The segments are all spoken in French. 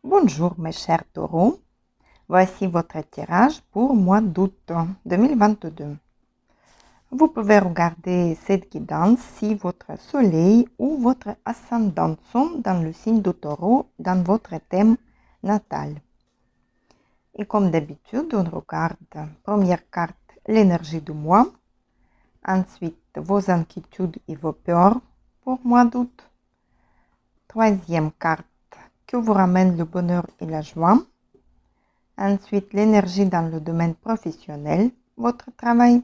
Bonjour mes chers taureaux, voici votre tirage pour mois d'août 2022. Vous pouvez regarder cette guidance si votre soleil ou votre ascendant sont dans le signe de taureau dans votre thème natal. Et comme d'habitude, on regarde première carte l'énergie du mois, ensuite vos inquiétudes et vos peurs pour mois d'août, troisième carte que vous ramène le bonheur et la joie. Ensuite, l'énergie dans le domaine professionnel, votre travail.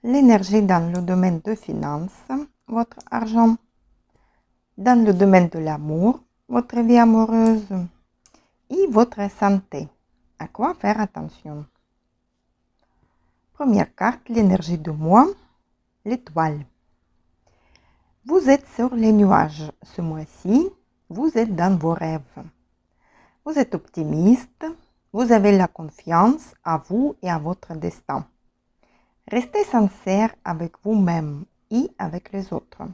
L'énergie dans le domaine de finances, votre argent. Dans le domaine de l'amour, votre vie amoureuse. Et votre santé. À quoi faire attention? Première carte, l'énergie du mois, l'étoile. Vous êtes sur les nuages ce mois-ci. Vous êtes dans vos rêves. Vous êtes optimiste. Vous avez la confiance à vous et à votre destin. Restez sincère avec vous-même et avec les autres.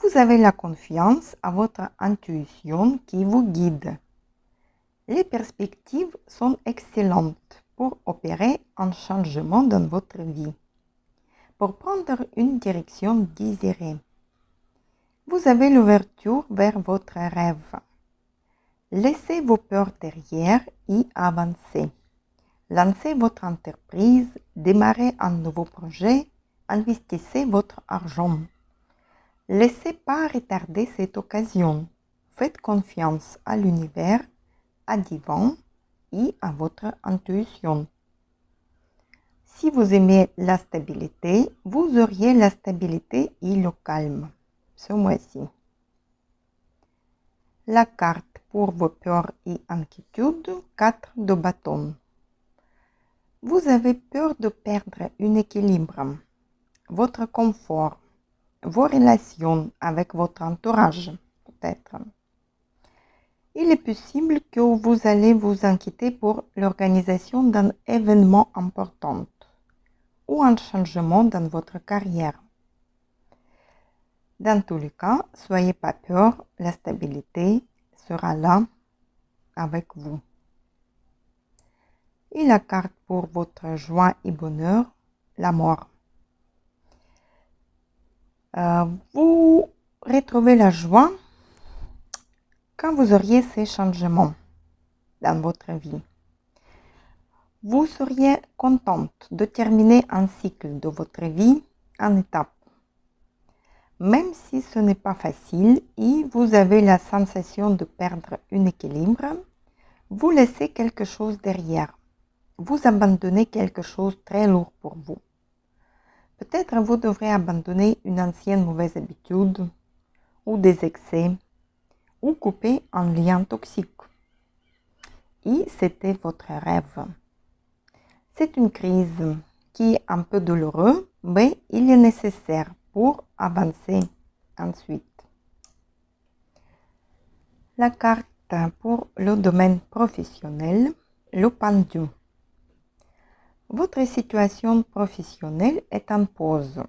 Vous avez la confiance à votre intuition qui vous guide. Les perspectives sont excellentes pour opérer un changement dans votre vie, pour prendre une direction désirée. Vous avez l'ouverture vers votre rêve. Laissez vos peurs derrière et avancez. Lancez votre entreprise, démarrez un nouveau projet, investissez votre argent. Laissez pas retarder cette occasion. Faites confiance à l'univers, à divin et à votre intuition. Si vous aimez la stabilité, vous auriez la stabilité et le calme ce mois-ci. La carte pour vos peurs et inquiétudes, 4 de bâton. Vous avez peur de perdre un équilibre, votre confort, vos relations avec votre entourage, peut-être. Il est possible que vous allez vous inquiéter pour l'organisation d'un événement important ou un changement dans votre carrière. Dans tous les cas, soyez pas peur, la stabilité sera là avec vous. Et la carte pour votre joie et bonheur, la mort. Vous retrouvez la joie quand vous auriez ces changements dans votre vie. Vous seriez contente de terminer un cycle de votre vie en étapes. Même si ce n'est pas facile et vous avez la sensation de perdre un équilibre, vous laissez quelque chose derrière. Vous abandonnez quelque chose de très lourd pour vous. Peut-être vous devrez abandonner une ancienne mauvaise habitude ou des excès ou couper un lien toxique. Et c'était votre rêve. C'est une crise qui est un peu douloureuse, mais il est nécessaire pour avancer ensuite. La carte pour le domaine professionnel, le pendu. Votre situation professionnelle est en pause.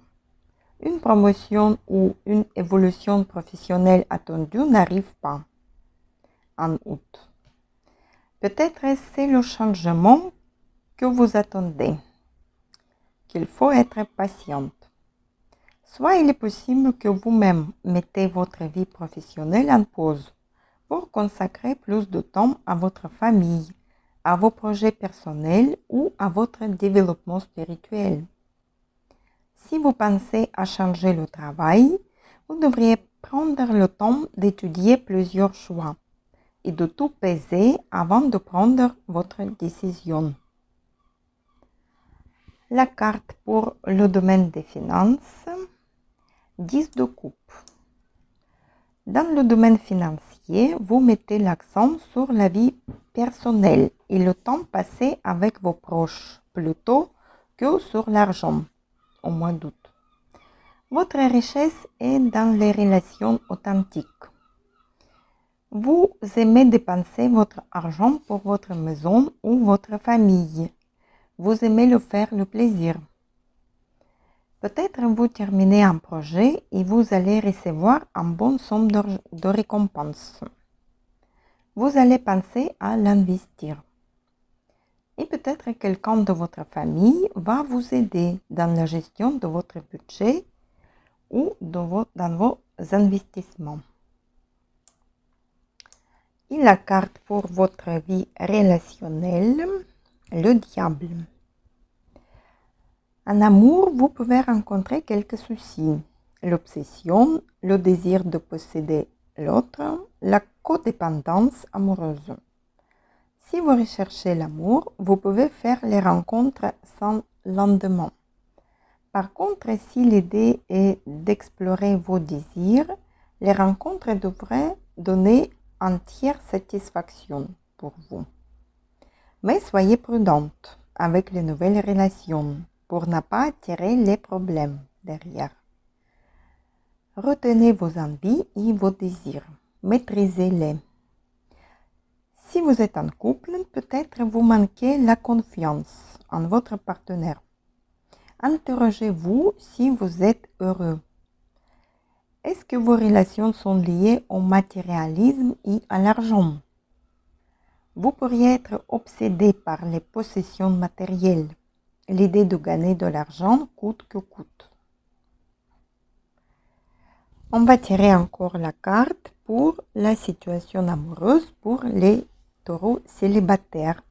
Une promotion ou une évolution professionnelle attendue n'arrive pas en août. Peut-être c'est le changement que vous attendez, qu'il faut être patiente. Soit il est possible que vous-même mettez votre vie professionnelle en pause pour consacrer plus de temps à votre famille, à vos projets personnels ou à votre développement spirituel. Si vous pensez à changer le travail, vous devriez prendre le temps d'étudier plusieurs choix et de tout peser avant de prendre votre décision. La carte pour le domaine des finances, 10 de coupe. Dans le domaine financier, vous mettez l'accent sur la vie personnelle et le temps passé avec vos proches, plutôt que sur l'argent au mois d'août. Votre richesse est dans les relations authentiques. Vous aimez dépenser votre argent pour votre maison ou votre famille. Vous aimez le faire le plaisir. Peut-être vous terminez un projet et vous allez recevoir un bon somme de récompense. vous allez penser à l'investir. Et peut-être quelqu'un de votre famille va vous aider dans la gestion de votre budget ou dans vos investissements. Et la carte pour votre vie relationnelle, le diable. En amour, vous pouvez rencontrer quelques soucis. L'obsession, le désir de posséder l'autre, la codépendance amoureuse. Si vous recherchez l'amour, vous pouvez faire les rencontres sans lendemain. Par contre, si l'idée est d'explorer vos désirs, les rencontres devraient donner entière satisfaction pour vous. Mais soyez prudente avec les nouvelles relations pour ne pas attirer les problèmes derrière. Retenez vos envies et vos désirs. Maîtrisez-les. Si vous êtes en couple, peut-être vous manquez la confiance en votre partenaire. Interrogez-vous si vous êtes heureux. Est-ce que vos relations sont liées au matérialisme et à l'argent? Vous pourriez être obsédé par les possessions matérielles. L'idée de gagner de l'argent coûte que coûte. On va tirer encore la carte pour la situation amoureuse pour les taureaux célibataires.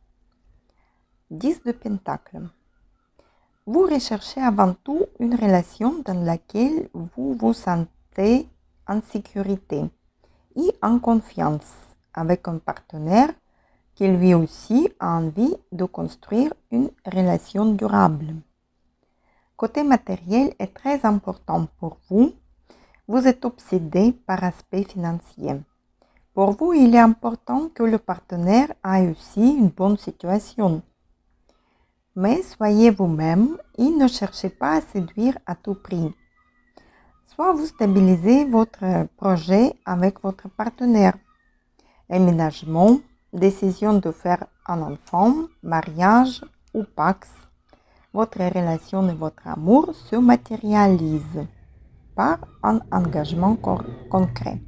10 de Pentacles. Vous recherchez avant tout une relation dans laquelle vous vous sentez en sécurité et en confiance avec un partenaire qui lui aussi a envie de construire une relation durable. Côté matériel est très important pour vous. Vous êtes obsédé par l'aspect financier. Pour vous, il est important que le partenaire ait aussi une bonne situation. Mais soyez vous-même et ne cherchez pas à séduire à tout prix. Soit vous stabilisez votre projet avec votre partenaire. Aménagement, décision de faire un enfant, mariage ou pax. Votre relation et votre amour se matérialisent par un engagement concret.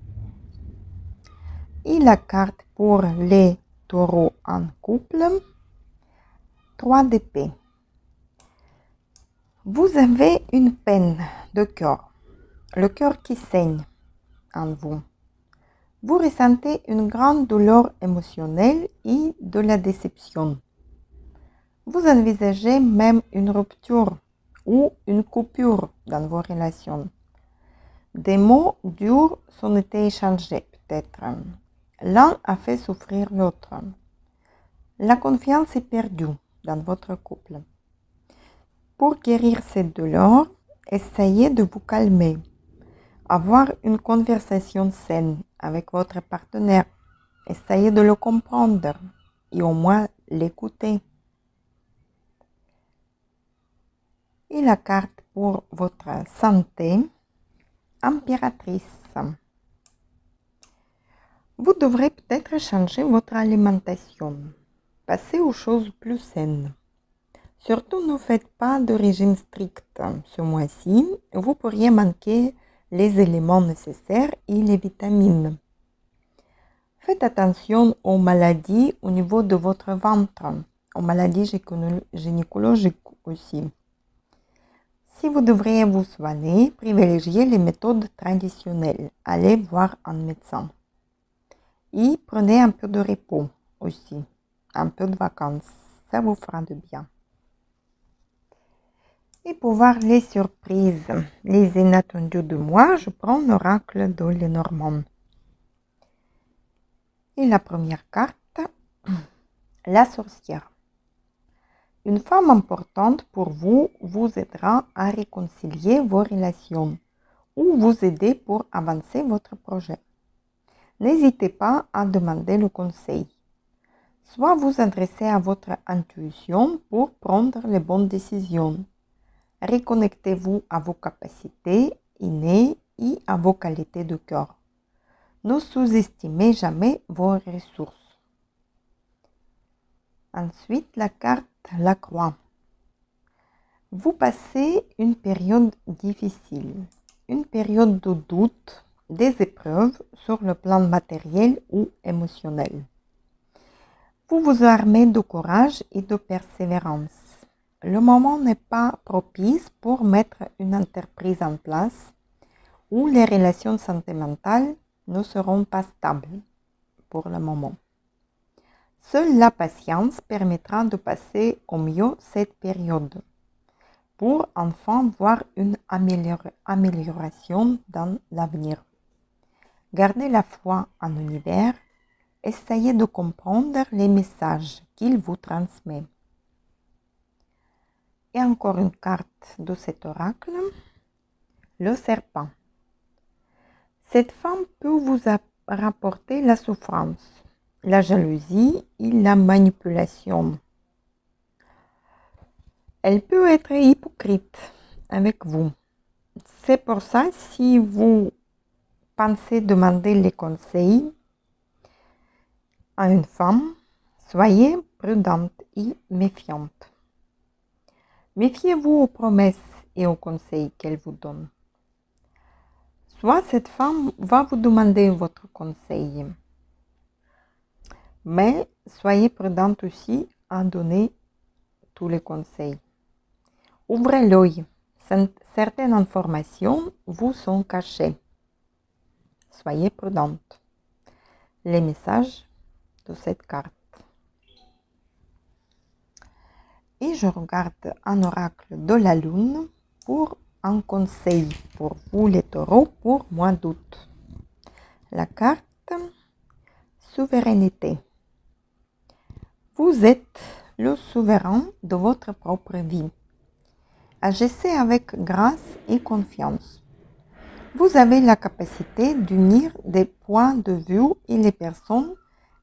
Et la carte pour les taureaux en couple, 3 d'épée. Vous avez une peine de cœur, le cœur qui saigne en vous. Vous ressentez une grande douleur émotionnelle et de la déception. Vous envisagez même une rupture ou une coupure dans vos relations. Des mots durs sont été échangés peut-être. L'un a fait souffrir l'autre. La confiance est perdue dans votre couple. Pour guérir cette douleur, essayez de vous calmer. Avoir une conversation saine avec votre partenaire. Essayez de le comprendre et au moins l'écouter. Et la carte pour votre santé, impératrice. Vous devrez peut-être changer votre alimentation. Passez aux choses plus saines. Surtout ne faites pas de régime strict ce mois-ci. Vous pourriez manquer les éléments nécessaires et les vitamines. Faites attention aux maladies au niveau de votre ventre, aux maladies gynécologiques aussi. Si vous devriez vous soigner, privilégiez les méthodes traditionnelles. Allez voir un médecin. Et prenez un peu de repos aussi, un peu de vacances. Ça vous fera du bien. Et pour voir les surprises, les inattendus de moi, je prends l'oracle de Lenormand. Et la première carte, la sorcière. Une femme importante pour vous vous aidera à réconcilier vos relations ou vous aider pour avancer votre projet. N'hésitez pas à demander le conseil. Soit vous adressez à votre intuition pour prendre les bonnes décisions. Reconnectez-vous à vos capacités innées et à vos qualités de cœur. Ne sous-estimez jamais vos ressources. Ensuite, la carte la croix. Vous passez une période difficile, une période de doute des épreuves sur le plan matériel ou émotionnel. Vous vous armez de courage et de persévérance. Le moment n'est pas propice pour mettre une entreprise en place où les relations sentimentales ne seront pas stables pour le moment. Seule la patience permettra de passer au mieux cette période pour enfin voir une amélioration dans l'avenir. Gardez la foi en l'univers, essayez de comprendre les messages qu'il vous transmet. Et encore une carte de cet oracle, le serpent. Cette femme peut vous rapporter la souffrance, la jalousie et la manipulation. Elle peut être hypocrite avec vous. C'est pour ça, si vous pensez demander les conseils à une femme, soyez prudente et méfiante. Méfiez-vous aux promesses et aux conseils qu'elle vous donne. Soit cette femme va vous demander votre conseil, mais soyez prudente aussi à donner tous les conseils. Ouvrez l'œil, certaines informations vous sont cachées. Soyez prudente. Les messages de cette carte. Et je regarde un oracle de la lune pour un conseil pour vous les taureaux pour mois d'août. La carte souveraineté. Vous êtes le souverain de votre propre vie. Agissez avec grâce et confiance. Vous avez la capacité d'unir des points de vue et les personnes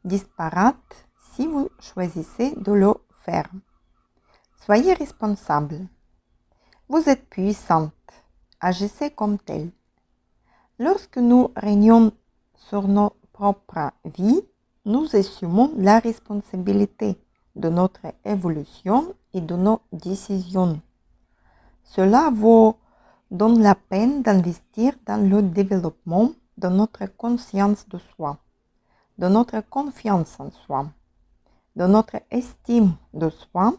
disparates si vous choisissez de le faire. Soyez responsable. Vous êtes puissante. Agissez comme tel. Lorsque nous régnons sur nos propres vies, nous assumons la responsabilité de notre évolution et de nos décisions. Cela vous donne la peine d'investir dans le développement de notre conscience de soi, de notre confiance en soi, de notre estime de soi,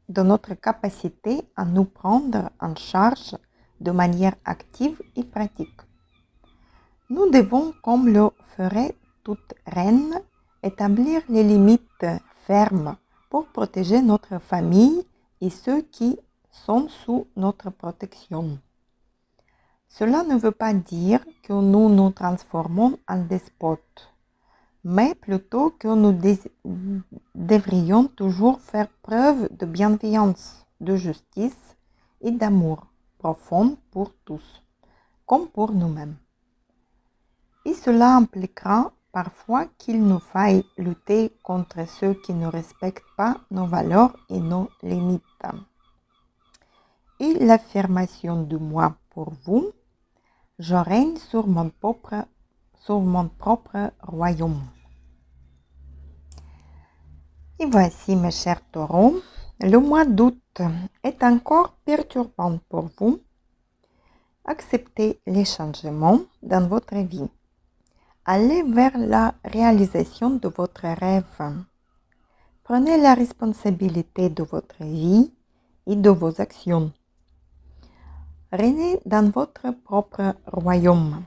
de notre capacité à nous prendre en charge de manière active et pratique. Nous devons, comme le ferait toute reine, établir les limites fermes pour protéger notre famille et ceux qui sont sous notre protection. Cela ne veut pas dire que nous nous transformons en despotes, mais plutôt que nous devrions toujours faire preuve de bienveillance, de justice et d'amour profond pour tous, comme pour nous-mêmes. Et cela impliquera parfois qu'il nous faille lutter contre ceux qui ne respectent pas nos valeurs et nos limites. Et l'affirmation du moi pour vous, je règne sur mon propre royaume. Et voici, mes chers taureaux, le mois d'août est encore perturbant pour vous. Acceptez les changements dans votre vie. Allez vers la réalisation de votre rêve. Prenez la responsabilité de votre vie et de vos actions. Régnez dans votre propre royaume.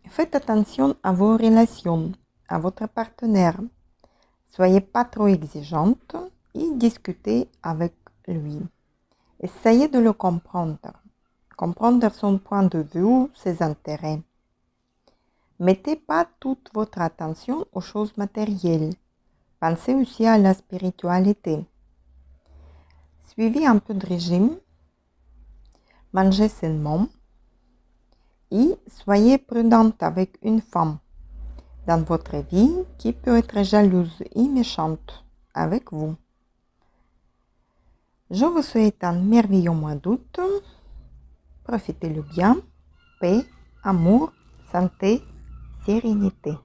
Faites attention à vos relations, à votre partenaire. Soyez pas trop exigeante et discutez avec lui. Essayez de le comprendre. Comprendre son point de vue, ses intérêts. Mettez pas toute votre attention aux choses matérielles. Pensez aussi à la spiritualité. Suivez un peu de régime. Mangez sainement. Et soyez prudente avec une femme dans votre vie qui peut être jalouse et méchante avec vous. Je vous souhaite un merveilleux mois d'août. Profitez-le bien. Paix, amour, santé, sérénité.